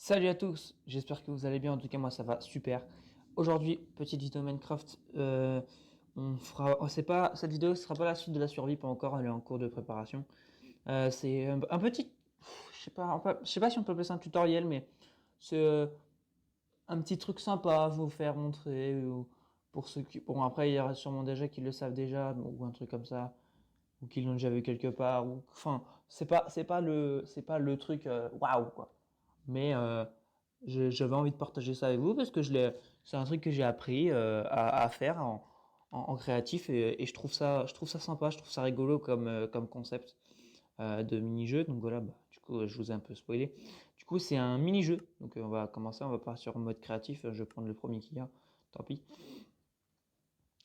Salut à tous, j'espère que vous allez bien, en tout cas moi ça va super. Aujourd'hui, petite vidéo Minecraft, on fera, c'est pas, cette vidéo ne sera pas la suite de la survie, pas encore, elle est en cours de préparation. C'est un petit, je sais pas si on peut appeler ça un tutoriel, mais c'est un petit truc sympa à vous faire montrer, ou pour ceux qui, bon après il y aura sûrement déjà qui le savent déjà, ou un truc comme ça, ou qui l'ont déjà vu quelque part, ou, enfin, c'est pas le truc, waouh quoi. Mais j'avais envie de partager ça avec vous parce que c'est un truc que j'ai appris à faire en créatif et je trouve ça sympa, je trouve ça rigolo comme concept de mini-jeu. Donc voilà, bah, du coup, je vous ai un peu spoilé. Du coup, c'est un mini-jeu. Donc on va commencer, on va pas sur mode créatif. Je vais prendre le premier qu'il y a, tant pis.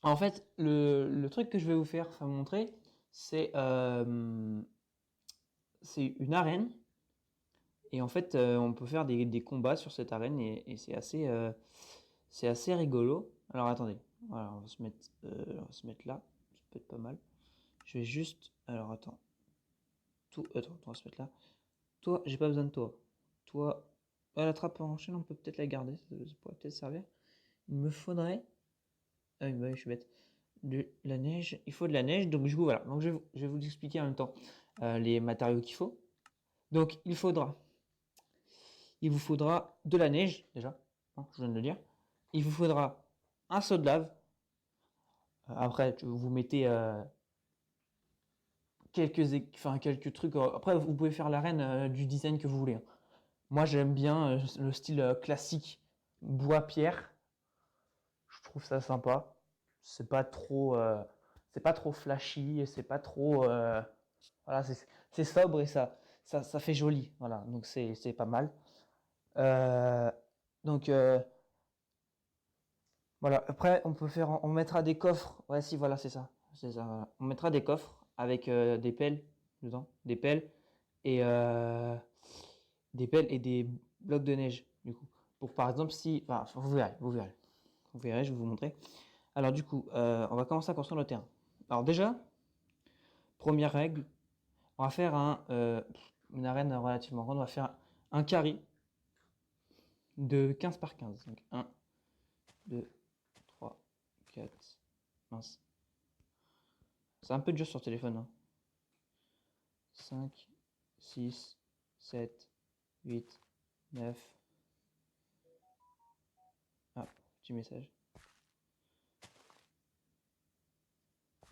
En fait, le truc que je vais vous faire, enfin montrer, c'est c'est une arène. Et en fait, on peut faire des combats sur cette arène et c'est assez rigolo. Alors attendez, voilà, on va se mettre là, ça peut être pas mal. Je vais juste, alors attends, on va se mettre là. Toi, j'ai pas besoin de toi. Toi, la trappe en chaîne, on peut peut-être la garder, ça pourrait peut-être servir. Il me faudrait, ah oui, bah oui, je suis bête. De la neige, il faut de la neige, donc du coup voilà. Donc je vais vous expliquer en même temps les matériaux qu'il faut. Donc il vous faudra de la neige déjà, hein, je viens de le dire. Il vous faudra un seau de lave. Après, vous mettez quelques trucs. Après, vous pouvez faire l'arène du design que vous voulez, hein. Moi, j'aime bien le style classique bois-pierre. Je trouve ça sympa. C'est pas trop, euh, c'est pas trop flashy, c'est pas trop, voilà, c'est sobre et ça fait joli. Voilà, donc c'est pas mal. Euh, donc voilà. Après, on mettra des coffres. Ouais, si, voilà, c'est ça. Voilà. On mettra des coffres avec des pelles dedans, et des pelles et des blocs de neige. Du coup, pour par exemple si, enfin, vous verrez, je vais vous montrer. Alors du coup, on va commencer à construire le terrain. Alors déjà, première règle, on va faire une arène relativement grande. On va faire un carré de 15 par 15. Donc 1, 2, 3, 4. Mince. C'est un peu dur sur téléphone, hein. 5, 6, 7, 8, 9. Ah, petit message.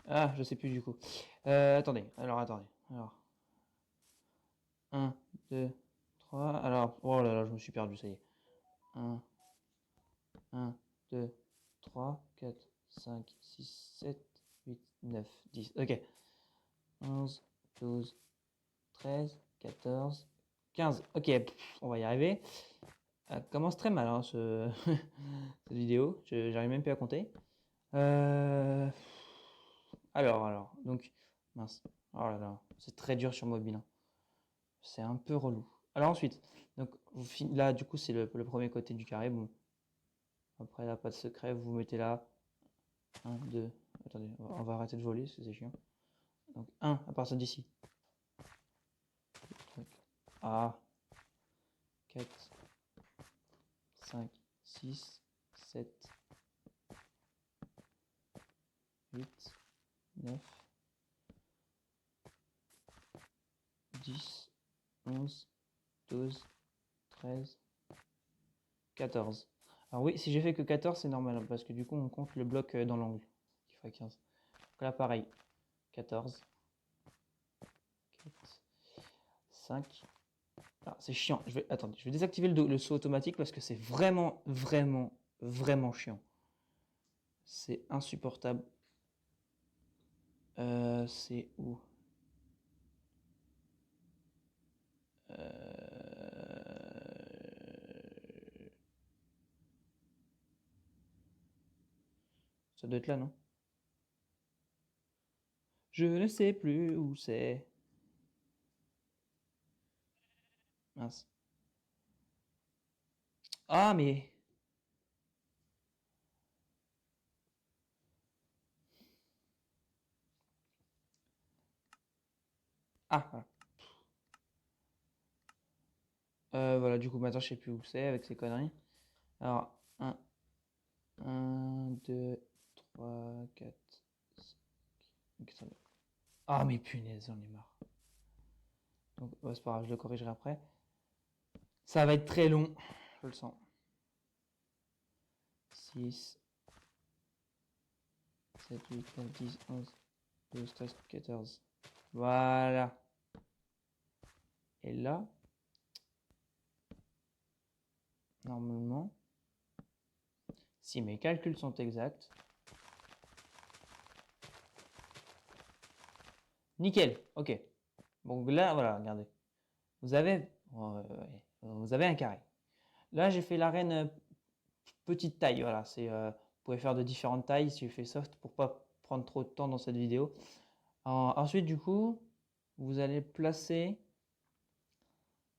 Ah, je sais plus du coup. Attendez, alors attendez. Alors, 1, 2, 3. Alors, oh là là, je me suis perdu, ça y est. 1, 1, 2, 3, 4, 5, 6, 7, 8, 9, 10. Ok. 11, 12, 13, 14, 15. Ok, on va y arriver. Ça commence très mal, hein, cette vidéo. J'arrive même plus à compter. Euh, donc, mince. Oh là là, c'est très dur sur mobile, hein. C'est un peu relou. Alors ensuite, donc là, du coup, c'est le premier côté du carré. Bon, après, là, pas de secret. Vous mettez là. Un, 2. Attendez, on va arrêter de voler, parce que c'est chiant. Donc, un à partir d'ici. Ah, 4, 5, 6, 7, 8, 9, 10, 11, 12, 13, 14. Alors oui, si j'ai fait que 14, c'est normal, hein, parce que du coup, on compte le bloc dans l'angle, qui fait 15. Donc là, pareil, 14, 4, 5. Ah, c'est chiant. Attendez, je vais désactiver le saut automatique parce que c'est vraiment, vraiment, vraiment chiant. C'est insupportable. C'est où? Ça doit être là, non? Je ne sais plus où c'est. Mince. Ah, mais... Ah, voilà. Voilà, du coup, maintenant, je sais plus où c'est avec ces conneries. Alors, 1, 2, 3, 4, 5. Ah, mais punaise, j'en ai marre. Donc, ouais, c'est pas grave, je le corrigerai après. Ça va être très long, je le sens. 6, 7, 8, 9, 10, 11, 12, 13, 14. Voilà. Et là, normalement, si mes calculs sont exacts, nickel, ok. Donc là, voilà, regardez. Vous avez, vous avez un carré. Là, j'ai fait l'arène petite taille, voilà. Vous pouvez faire de différentes tailles si je fais soft pour pas prendre trop de temps dans cette vidéo. Ensuite, du coup, vous allez placer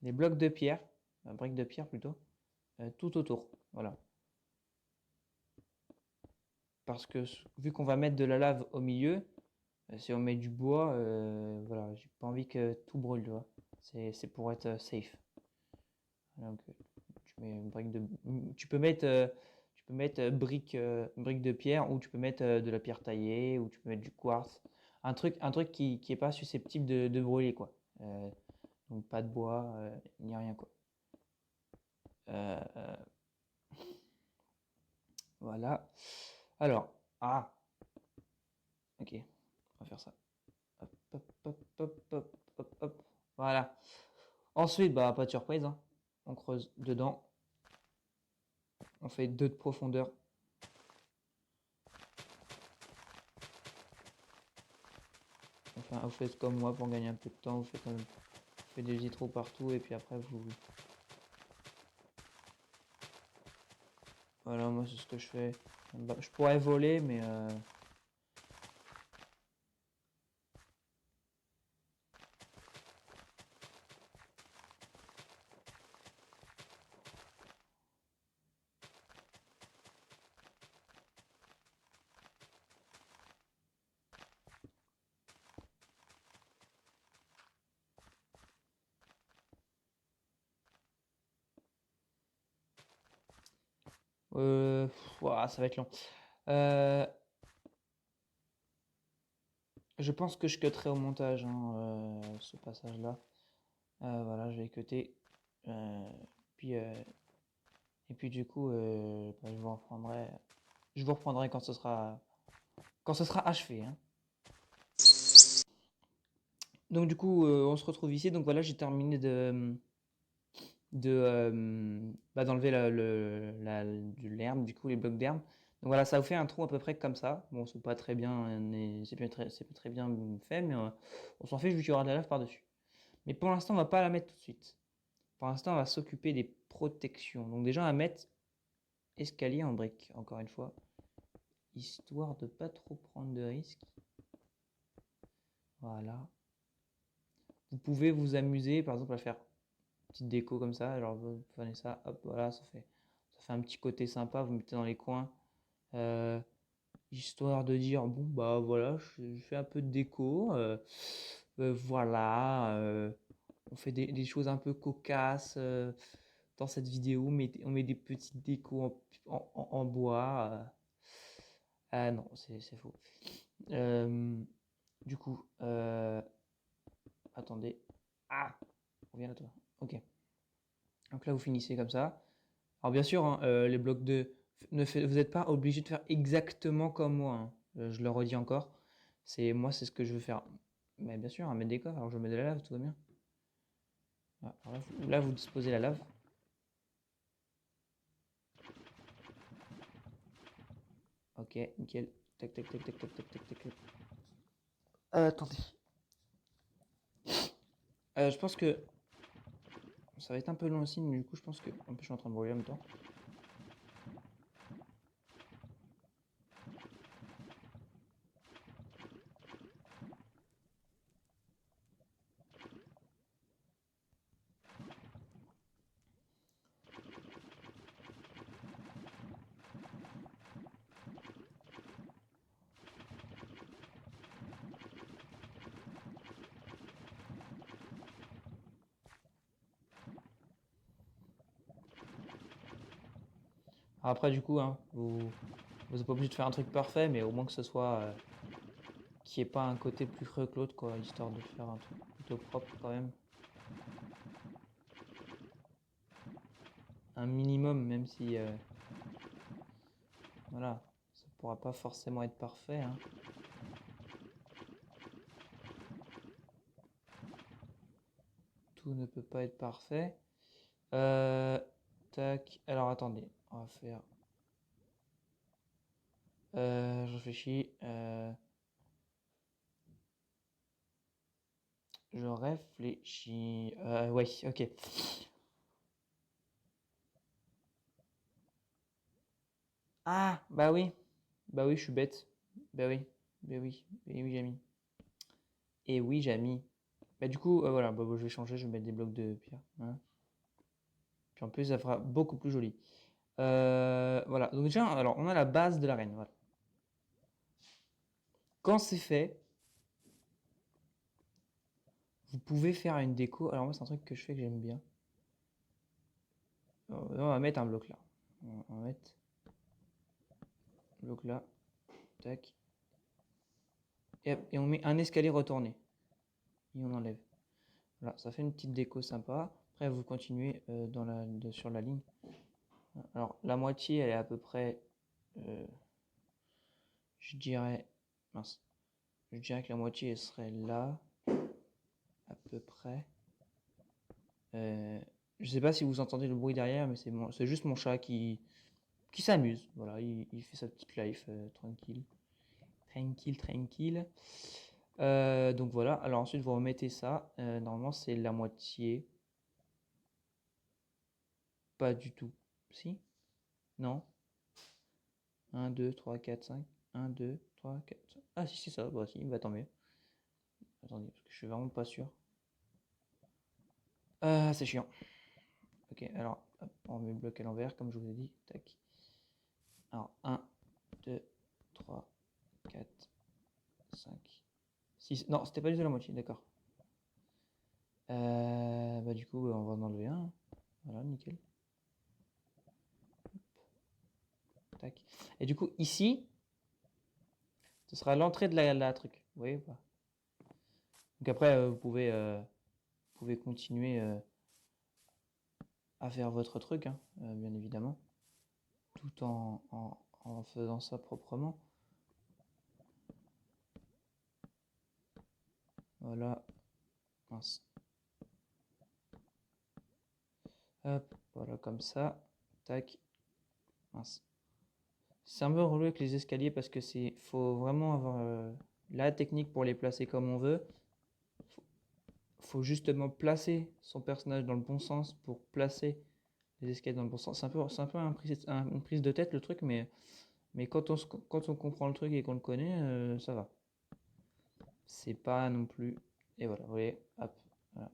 des blocs de pierre, briques de pierre plutôt, tout autour, voilà. Parce que vu qu'on va mettre de la lave au milieu, si on met du bois, voilà, j'ai pas envie que tout brûle, tu vois. C'est pour être safe. Donc, tu peux mettre, briques de pierre, ou tu peux mettre de la pierre taillée, ou tu peux mettre du quartz. Un truc qui est pas susceptible de brûler, quoi. Donc pas de bois, ni rien, quoi. Euh, euh, voilà. Alors, ok, on va faire ça. Hop, hop, hop, hop, hop, hop, hop. Voilà. Ensuite, bah, pas de surprise, hein. On creuse dedans. On fait 2 de profondeur. Enfin, vous faites comme moi pour gagner un peu de temps. Vous faites des petits trous partout, et puis après vous. Voilà, moi c'est ce que je fais. Bah, je pourrais voler, mais ouah, ça va être long. Euh, je pense que je cutterai au montage, hein, ce passage-là. Voilà, je vais cutter. Puis, et puis du coup, bah, je vous reprendrai quand ce sera achevé, hein. Donc du coup, on se retrouve ici. Donc voilà, j'ai terminé d'enlever de l'herbe, du coup les blocs d'herbe. Donc voilà, ça vous fait un trou à peu près comme ça. Bon, c'est pas très bien, c'est pas très bien fait, mais on s'en fait vu qu'il y aura de la lave par-dessus. Mais pour l'instant, on va pas la mettre tout de suite. Pour l'instant, on va s'occuper des protections. Donc déjà, on va mettre escalier en briques, encore une fois, histoire de pas trop prendre de risques. Voilà. Vous pouvez vous amuser, par exemple, à faire une petite déco comme ça. Alors, vous prenez ça, hop, voilà, ça fait un petit côté sympa. Vous mettez dans les coins, euh, histoire de dire, bon, bah voilà, je fais un peu de déco. Voilà, on fait des choses un peu cocasses dans cette vidéo. On met des petites décos en bois. Ah non, c'est faux. Euh, du coup, attendez. Ah, on revient à toi. Ok. Donc là, vous finissez comme ça. Alors bien sûr, hein, les blocs de... vous n'êtes pas obligé de faire exactement comme moi, hein. Je le redis encore. Moi, c'est ce que je veux faire. Mais bien sûr, un mètre des coffres. Alors je mets de la lave, tout va bien. Ah, alors là, vous disposez la lave. Ok, nickel. Tac, tac, tac, tac, tac, tac, tac, tac. Attendez. Je pense que ça va être un peu long aussi, mais du coup, je pense que... En plus, je suis en train de brûler en même temps. Après, du coup, hein, vous n'êtes pas obligé de faire un truc parfait, mais au moins que ce soit qu'il n'y ait pas un côté plus creux que l'autre, quoi, histoire de faire un truc plutôt propre quand même. Un minimum, même si voilà, ça pourra pas forcément être parfait, hein. Tout ne peut pas être parfait. Tac. Alors attendez, on va faire. Je réfléchis. Je réfléchis. Ouais, ok. Ah, bah oui. Bah oui, je suis bête. Bah oui. Bah oui. Bah oui, j'ai mis. Et oui, j'ai mis. Bah du coup, voilà, bah, je vais changer, je vais mettre des blocs de pierre, hein. Puis en plus, ça fera beaucoup plus joli. Voilà, donc déjà, alors on a la base de l'arène. Voilà. Quand c'est fait, vous pouvez faire une déco. Alors moi, c'est un truc que je fais que j'aime bien. On va mettre un bloc là. On va mettre un bloc là. Tac. Et on met un escalier retourné. Et on enlève. Voilà, ça fait une petite déco sympa. Après, vous continuez sur la ligne. Alors, la moitié, elle est à peu près, je dirais, mince, je dirais que la moitié, elle serait là, à peu près. Je sais pas si vous entendez le bruit derrière, mais c'est juste mon chat qui s'amuse. Voilà, il fait sa petite life, tranquille. Tranquille, tranquille. Donc voilà, alors ensuite vous remettez ça. Normalement, c'est la moitié. Pas du tout. Si? Non? 1, 2, 3, 4, 5. 1, 2, 3, 4, 5. Ah si, c'est ça. Bah si, bah tant mieux. Attendez, parce que je suis vraiment pas sûr. Ah, c'est chiant. Ok, alors, hop, on remet le bloc à l'envers, comme je vous ai dit. Tac. Alors, 1, 2, 3, 4, 5, 6. Non, c'était pas du tout la moitié, d'accord. Bah du coup, on va en enlever un. Voilà, nickel. Tac. Et du coup, ici, ce sera l'entrée de la truc. Vous voyez ou pas? Donc après, vous pouvez continuer à faire votre truc, hein, bien évidemment, tout en faisant ça proprement. Voilà. Mince. Hop, voilà comme ça. Tac. Mince. C'est un peu relou avec les escaliers parce que faut vraiment avoir la technique pour les placer comme on veut. Faut justement placer son personnage dans le bon sens pour placer les escaliers dans le bon sens. C'est un peu une prise de tête le truc, mais quand on comprend le truc et qu'on le connaît, ça va. C'est pas non plus. Et voilà, vous voyez, hop, voilà,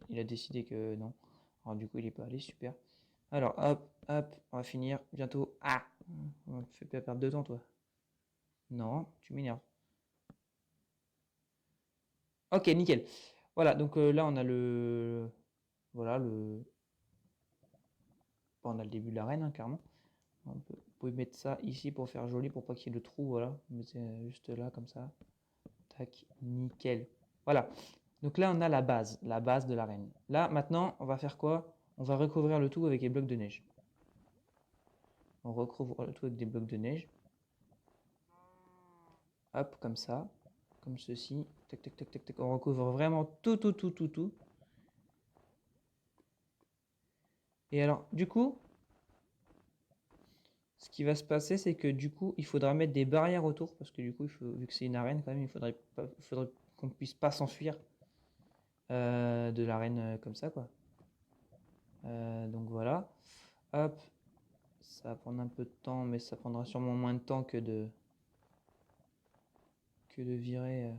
il a décidé que non. Alors du coup, il est pas allé, super. Alors, hop, hop, on va finir bientôt. Ah, on me fait pas perdre de temps, toi. Non, tu m'énerves. Ok, nickel. Voilà, donc là, on a voilà, bon, on a le début de l'arène, hein, carrément. Vous pouvez mettre ça ici pour faire joli, pour pas qu'il y ait de trou, voilà. Vous mettez juste là, comme ça. Tac, nickel. Voilà. Donc là, on a la base de l'arène. Là, maintenant, on va faire quoi? On va recouvrir le tout avec des blocs de neige. On recouvre le tout avec des blocs de neige. Hop, comme ça. Comme ceci. Tac, tac, tac, tac, tac. On recouvre vraiment tout, tout, tout, tout, tout. Et alors, du coup, ce qui va se passer, c'est que du coup, il faudra mettre des barrières autour. Parce que du coup, vu que c'est une arène, quand même, il faudrait qu'on puisse pas s'enfuir de l'arène comme ça, quoi. Donc voilà. Hop. Ça va prendre un peu de temps, mais ça prendra sûrement moins de temps que de virer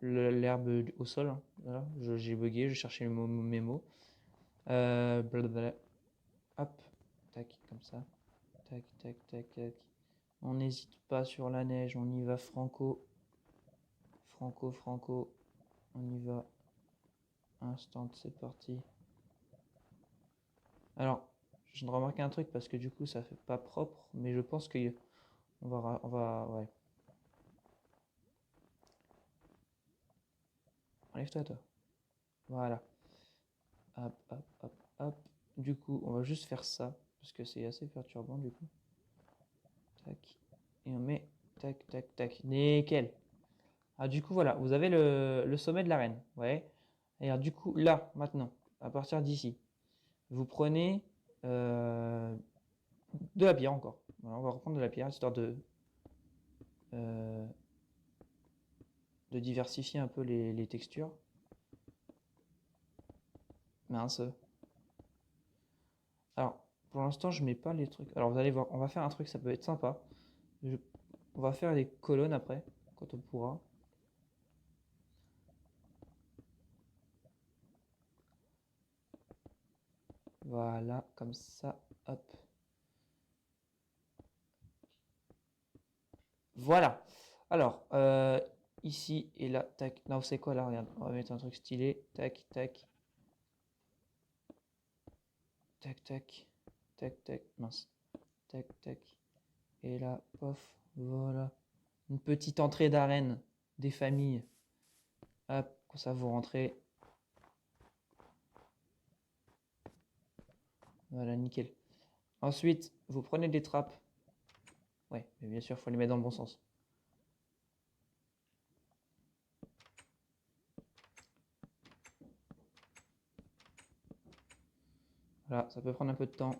l'herbe au sol, hein. Voilà, j'ai bugué, je cherchais mes mots. Blablabla. Hop, tac, comme ça. Tac, tac, tac, tac. On n'hésite pas sur la neige, on y va franco. Franco, franco. On y va. Instant, c'est parti. Alors, je viens de remarquer un truc parce que du coup, ça fait pas propre, mais je pense que ouais. Enlève-toi, toi. Voilà. Hop, hop, hop, hop. Du coup, on va juste faire ça parce que c'est assez perturbant du coup. Tac. Et on met tac, tac, tac. Nickel. Ah, du coup, voilà, vous avez le sommet de l'arène. Ouais. Et alors, du coup, là, maintenant, à partir d'ici, vous prenez de la pierre encore. Voilà, on va reprendre de la pierre histoire euh, de diversifier un peu les textures. Mince. Alors, pour l'instant, je mets pas les trucs. Alors, vous allez voir, on va faire un truc, ça peut être sympa. Je- On va faire des colonnes après, quand on pourra. Voilà, comme ça, hop. Voilà. Alors, ici et là, tac. Non, c'est quoi là? Regarde, on va mettre un truc stylé. Tac, tac, tac, tac, tac, tac. Mince. Tac, tac. Et là, pof, voilà. Une petite entrée d'arène des familles. Hop, comme ça vous rentrez. Voilà, nickel. Ensuite, vous prenez des trappes. Ouais, mais bien sûr, il faut les mettre dans le bon sens. Voilà, ça peut prendre un peu de temps.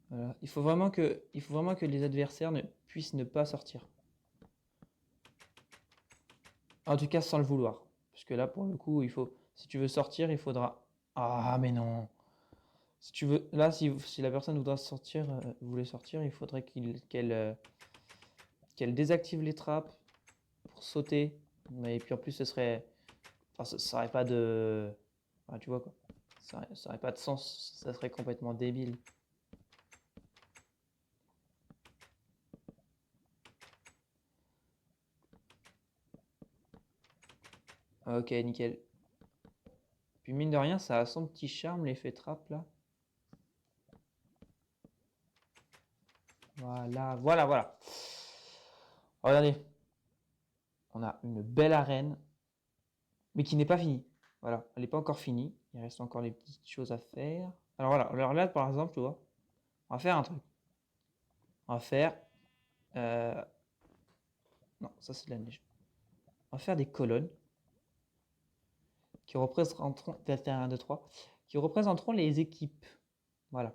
Voilà. Il faut vraiment que les adversaires puissent ne pas sortir. En tout cas, sans le vouloir. Parce que là, pour le coup, si tu veux sortir, il faudra. Ah, mais non. Si tu veux, là, si la personne voulait sortir, il faudrait qu'elle désactive les trappes pour sauter. Et puis en plus, enfin, ça n'aurait pas de, enfin, tu vois quoi. Ça n'aurait pas de sens. Ça serait complètement débile. Ok, nickel. Puis mine de rien, ça a son petit charme, l'effet trappe là. Voilà, voilà, voilà. Regardez, on a une belle arène, mais qui n'est pas finie. Voilà, elle n'est pas encore finie. Il reste encore les petites choses à faire. Alors voilà, alors là par exemple, tu vois, on va faire un truc. On va faire. euh, Non, ça c'est de la neige. On va faire des colonnes qui représenteront. 1, 2, 3. Qui représenteront les équipes. Voilà.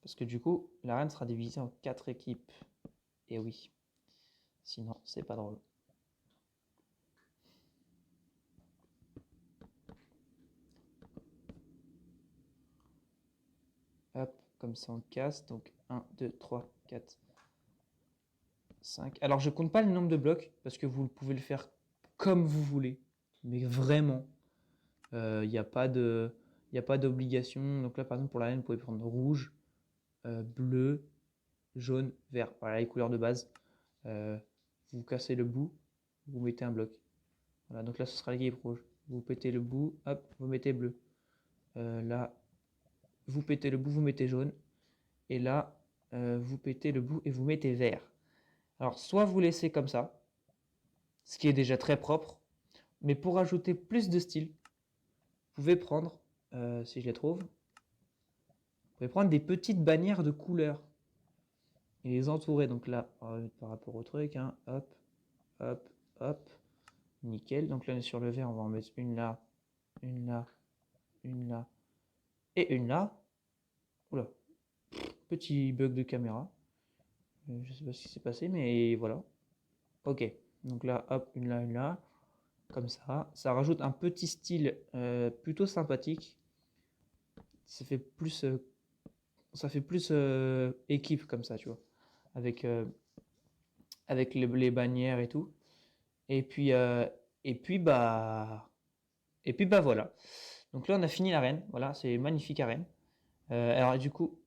Parce que du coup, l'arène sera divisée en 4 équipes. Et oui. Sinon, c'est pas drôle. Hop, comme ça on casse. Donc 1, 2, 3, 4, 5. Alors je compte pas le nombre de blocs parce que vous pouvez le faire comme vous voulez. Mais vraiment, il n'y a pas de, il a pas d'obligation. Donc là par exemple pour la laine, vous pouvez prendre rouge, bleu, jaune, vert. Voilà les couleurs de base. Euh, vous cassez le bout, vous mettez un bloc. Voilà, donc là ce sera l'équipe rouge. Vous pétez le bout, hop, vous mettez bleu. Là, vous pétez le bout, vous mettez jaune. Et là, vous pétez le bout et vous mettez vert. Alors, soit vous laissez comme ça, ce qui est déjà très propre, mais pour ajouter plus de style, vous pouvez prendre, si je les trouve, vous pouvez prendre des petites bannières de couleurs et les entourer. Donc là, par rapport au truc, hein, hop, hop, hop, nickel. Donc là, on est sur le vert, on va en mettre une là, une là, une là et une là. Oula, petit bug de caméra. Je sais pas ce qui s'est passé, mais voilà. Ok, donc là, hop, une là, comme ça. Ça rajoute un petit style plutôt sympathique. Ça fait plus, équipe comme ça, tu vois, avec, avec les bannières et tout. Et puis, euh, et puis, bah, et puis, bah voilà. Donc là, on a fini l'arène. Voilà, c'est une magnifique arène. Alors, du coup,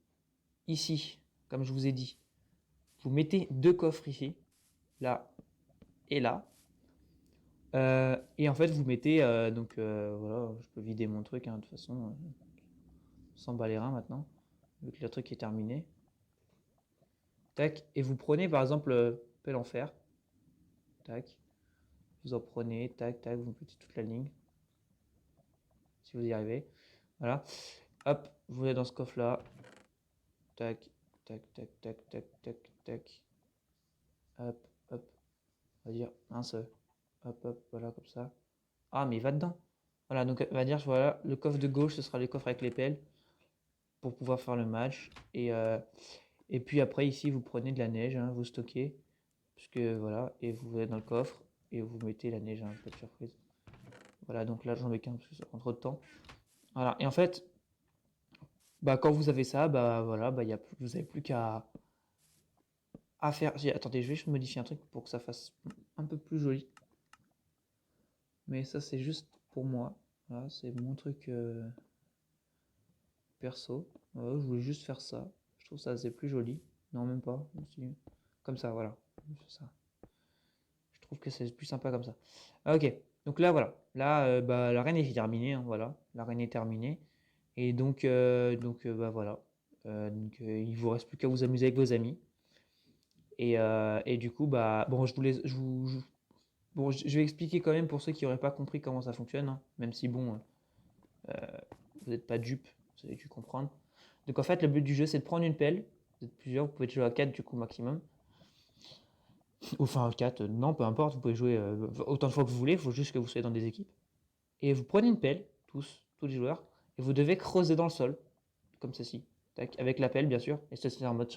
ici, comme je vous ai dit, vous mettez 2 coffres ici. Là, et là. Et en fait, vous mettez, donc voilà, je peux vider mon truc, hein, de toute façon, sans bas les reins maintenant, vu que le truc est terminé. Tac, et vous prenez par exemple pelle en fer, tac, vous en prenez, tac, tac, vous mettez toute la ligne, si vous y arrivez, voilà. Hop, vous êtes dans ce coffre là, tac, tac, tac, tac, tac, tac, tac, hop, hop, on va dire, mince, hop, hop, voilà, comme ça. Ah, mais il va dedans. Voilà, donc on va dire, voilà, le coffre de gauche, ce sera le coffre avec les pelles, pour pouvoir faire le match. Et puis après, ici, vous prenez de la neige, hein, vous stockez, puisque voilà, et vous êtes dans le coffre, et vous mettez la neige, hein, pas de surprise. Voilà, donc là, j'en mets qu'un, parce que ça prend trop de temps. Voilà, et en fait, bah, quand vous avez ça, bah voilà, bah, vous n'avez plus à faire. Attendez, je vais juste modifier un truc pour que ça fasse un peu plus joli. Mais ça, c'est juste pour moi. Voilà, c'est mon truc perso. Voilà, je voulais juste faire ça. Je trouve ça c'est plus joli. Non, même pas. Comme ça, voilà. Ça. Je trouve que c'est plus sympa comme ça. Ah, ok, donc là, voilà. Là, bah, la reine est terminée, hein, voilà. La reine est terminée. Et donc bah, voilà. Il vous reste plus qu'à vous amuser avec vos amis. Et du coup, bah, bon, bon, je vais expliquer quand même pour ceux qui n'auraient pas compris comment ça fonctionne, hein, même si, bon, vous n'êtes pas dupes, vous avez dû comprendre. Donc en fait, le but du jeu, c'est de prendre une pelle. Vous êtes plusieurs, vous pouvez jouer à 4 du coup maximum. Ou enfin 4, non, peu importe, vous pouvez jouer autant de fois que vous voulez, il faut juste que vous soyez dans des équipes. Et vous prenez une pelle, tous les joueurs, et vous devez creuser dans le sol, comme ceci. Tac, avec la pelle, bien sûr, et ceci en mode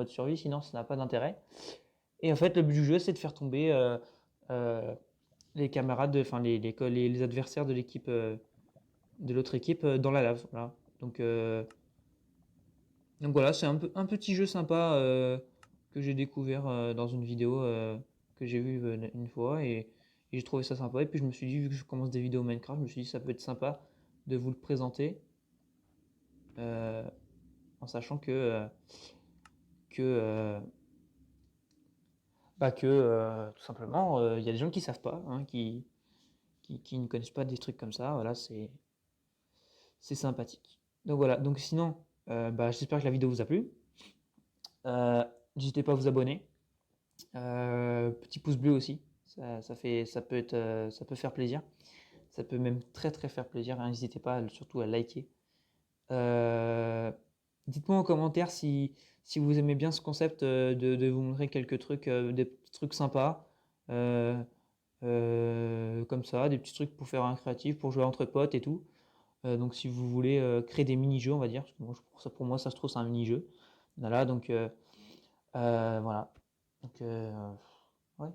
survie, sinon ça n'a pas d'intérêt. Et en fait, le but du jeu, c'est de faire tomber les camarades, enfin les adversaires de l'équipe, de l'autre équipe dans la lave. Voilà. Donc voilà, c'est un petit jeu sympa que j'ai découvert dans une vidéo que j'ai vue une fois et j'ai trouvé ça sympa. Et puis je me suis dit, vu que je commence des vidéos Minecraft, je me suis dit ça peut être sympa de vous le présenter euh, en sachant que, euh, tout simplement, il y a des gens qui savent pas, hein, qui ne connaissent pas des trucs comme ça. Voilà, c'est sympathique. Donc voilà, donc sinon, bah, j'espère que la vidéo vous a plu. Euh, N'hésitez pas à vous abonner. Petit pouce bleu aussi, ça peut faire plaisir. Ça peut même très très faire plaisir, hein. N'hésitez pas surtout à liker. Euh, Dites-moi en commentaire si vous aimez bien ce concept de vous montrer quelques trucs, des petits trucs sympas, euh, comme ça, des petits trucs pour faire un créatif, pour jouer entre potes et tout. Donc si vous voulez créer des mini-jeux, on va dire, parce que moi, pour moi ça se trouve c'est un mini-jeu. Voilà, donc voilà. Donc ouais.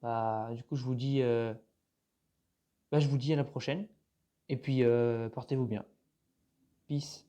Bah, du coup, je vous dis à la prochaine. Et puis, portez-vous bien. Peace.